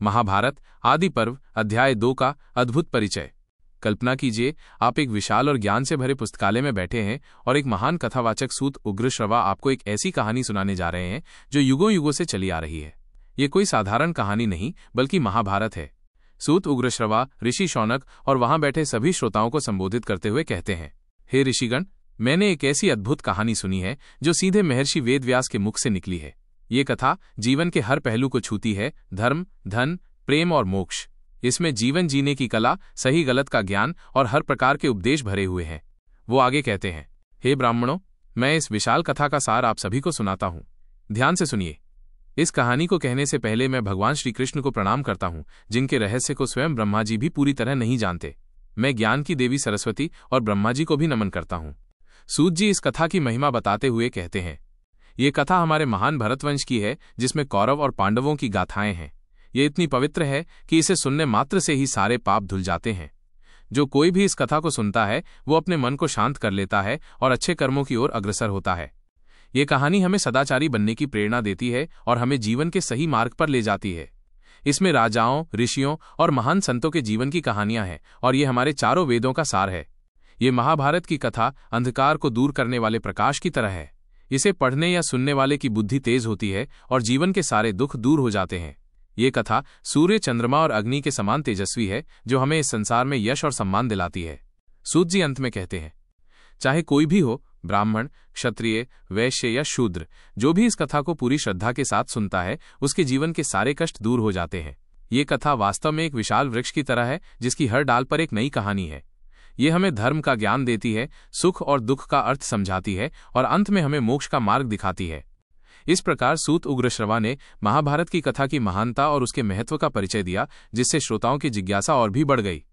महाभारत आदि पर्व अध्याय 2 का अद्भुत परिचय। कल्पना कीजिए, आप एक विशाल और ज्ञान से भरे पुस्तकालय में बैठे हैं और एक महान कथावाचक सूत उग्रश्रवा आपको एक ऐसी कहानी सुनाने जा रहे हैं जो युगों युगों से चली आ रही है। ये कोई साधारण कहानी नहीं बल्कि महाभारत है। सूत उग्रश्रवा ऋषि शौनक और वहां बैठे सभी श्रोताओं को संबोधित करते हुए कहते हैं, हे ऋषिगण, मैंने एक ऐसी अद्भुत कहानी सुनी है जो सीधे महर्षि वेदव्यास के मुख से निकली है। ये कथा जीवन के हर पहलू को छूती है, धर्म, धन, प्रेम और मोक्ष। इसमें जीवन जीने की कला, सही गलत का ज्ञान और हर प्रकार के उपदेश भरे हुए हैं। वो आगे कहते हैं, हे ब्राह्मणों, मैं इस विशाल कथा का सार आप सभी को सुनाता हूं। ध्यान से सुनिए। इस कहानी को कहने से पहले मैं भगवान श्री कृष्ण को प्रणाम करता हूं, जिनके रहस्य को स्वयं ब्रह्मा जी भी पूरी तरह नहीं जानते। मैं ज्ञान की देवी सरस्वती और ब्रह्मा जी को भी नमन करता हूं। सूत जी इस कथा की महिमा बताते हुए कहते हैं, ये कथा हमारे महान भरतवंश की है, जिसमें कौरव और पांडवों की गाथाएं हैं। ये इतनी पवित्र है कि इसे सुनने मात्र से ही सारे पाप धुल जाते हैं। जो कोई भी इस कथा को सुनता है वो अपने मन को शांत कर लेता है और अच्छे कर्मों की ओर अग्रसर होता है। ये कहानी हमें सदाचारी बनने की प्रेरणा देती है और हमें जीवन के सही मार्ग पर ले जाती है। इसमें राजाओं, ऋषियों और महान संतों के जीवन की कहानियां हैं और ये हमारे चारों वेदों का सार है। ये महाभारत की कथा अंधकार को दूर करने वाले प्रकाश की तरह है। इसे पढ़ने या सुनने वाले की बुद्धि तेज होती है और जीवन के सारे दुख दूर हो जाते हैं। ये कथा सूर्य, चंद्रमा और अग्नि के समान तेजस्वी है, जो हमें इस संसार में यश और सम्मान दिलाती है। सूत जी अंत में कहते हैं, चाहे कोई भी हो, ब्राह्मण, क्षत्रिय, वैश्य या शूद्र, जो भी इस कथा को पूरी श्रद्धा के साथ सुनता है उसके जीवन के सारे कष्ट दूर हो जाते हैं। ये कथा वास्तव में एक विशाल वृक्ष की तरह है, जिसकी हर डाल पर एक नई कहानी है। ये हमें धर्म का ज्ञान देती है, सुख और दुख का अर्थ समझाती है और अंत में हमें मोक्ष का मार्ग दिखाती है। इस प्रकार सूत उग्रश्रवा ने महाभारत की कथा की महानता और उसके महत्व का परिचय दिया, जिससे श्रोताओं की जिज्ञासा और भी बढ़ गई।